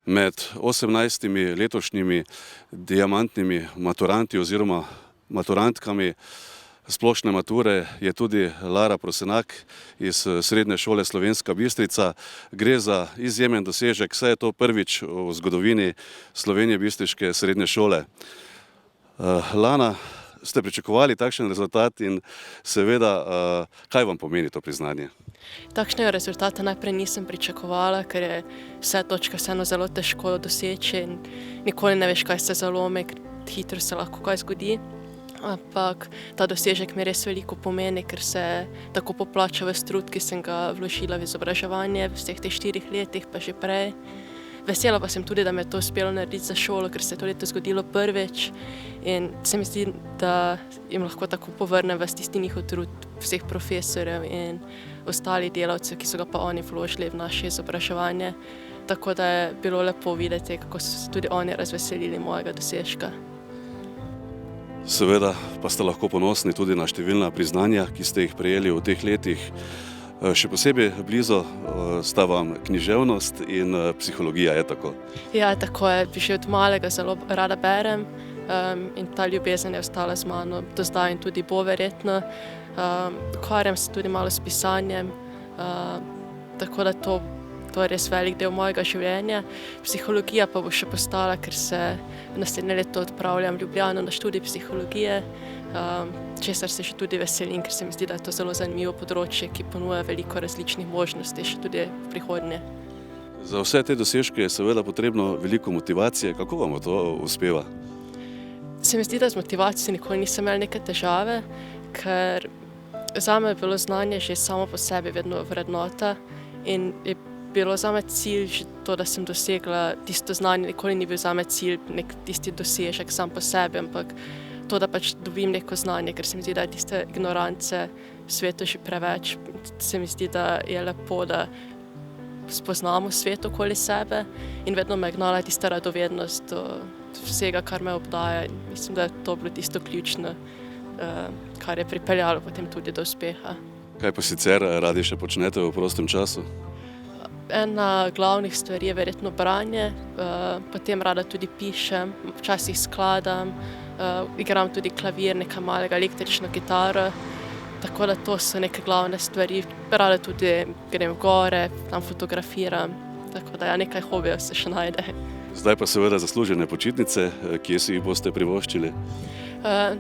Med 18 letošnjimi diamantnimi maturanti oziroma maturantkami splošne mature je tudi Lara Prosenak iz Srednje šole Slovenska Bistrica. Gre za izjemen dosežek, saj je to prvič v zgodovini slovenjebistriške srednje šole. Lana, ste pričakovali takšen rezultat in seveda, kaj vam pomeni to priznanje? Takšnega rezultata najprej nisem pričakovala, ker je vse točke vseeno zelo težko doseči in nikoli ne veš, kaj se zalomi, ker hitro se lahko kaj zgodi. Ampak ta dosežek mi res veliko pomeni, ker se tako poplača ves trud, ki sem ga vložila v izobraževanje v vseh teh 4 letih, pa že prej. Vesela pa sem tudi, da me je to uspelo narediti za šolo, ker se je to leto zgodilo prvič in se mi zdi, da jim lahko tako povrnem ves tisti njihov trud vseh profesorjev in ostalih delavcev, ki so ga pa oni vložili v naše izobraževanje. Tako da je bilo lepo videti, kako so se tudi oni razveselili mojega dosežka. Seveda pa ste lahko ponosni tudi na številna priznanja, ki ste jih prejeli v teh letih. Še posebej blizu sta vam književnost in psihologija, je tako? Ja, tako je. Že od malega zelo rada berem in ta ljubezen je ostala z mano do zdaj in tudi bo verjetno. Ukvarjam se tudi malo s pisanjem, tako da to je res velik del mojega življenja. Psihologija pa bo še postala, ker se naslednje leto odpravljam v Ljubljano na študij psihologije, česar se še tudi veselim, ker se mi zdi, da je to zelo zanimivo področje, ki ponuja veliko različnih možnosti še tudi v prihodnje. Za vse te dosežke je seveda potrebno veliko motivacije. Kako vam to uspeva? Se mi zdi, da z motivacijo nikoli nisem imela neke težave, ker zame je bilo znanje že samo po sebi vedno vrednota in je bilo zame cilj že to, da sem dosegla tisto znanje. Nikoli ni bil zame cilj nek tisti dosežek sam po sebi, ampak to, da pač dobim neko znanje, ker se mi zdi, da je tiste ignorance v svetu že preveč. Se mi zdi, da je lepo, da spoznamo svet okoli sebe in vedno me je gnala tista radovednost do vsega, kar me obdaja. Mislim, da je to bilo tisto ključno, kar je pripeljalo potem tudi do uspeha. Kaj pa sicer radi še počnete v prostem času? Ena glavnih stvari je verjetno branje, potem rada tudi pišem, včasih skladam, igram tudi klavir, nekaj malega električno kitaro, tako da to so neke glavne stvari. Rada tudi grem v gore, tam fotografiram, tako da ja, nekaj hobijev se še najde. Zdaj pa seveda zaslužene počitnice, kje si jih boste privoščili?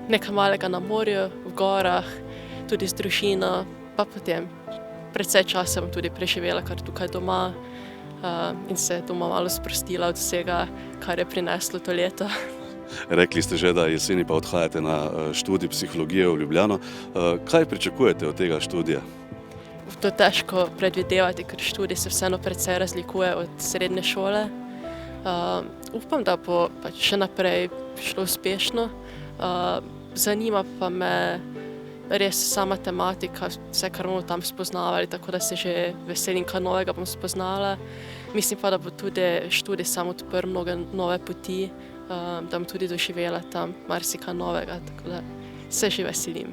Nekaj malega na morju, v gorah, tudi z družino, pa potem precej časa bom tudi preživela kar tukaj doma in se doma malo sprostila od vsega, kar je prineslo to leto. Rekli ste že, da jeseni pa odhajate na študij psihologije v Ljubljano. Kaj pričakujete od tega študija? To je težko predvidevati, ker študij se vseeno precej razlikuje od srednje šole. Upam, da bo pač še naprej šlo uspešno. Zanima pa me res sama tematika, vse, kar bomo tam spoznavali, tako da se že veselim, kaj novega bom spoznala. Mislim pa, da bo tudi študij sam odprl mnoge nove poti, da bom tudi doživela tam marsikaj novega, tako da se že veselim.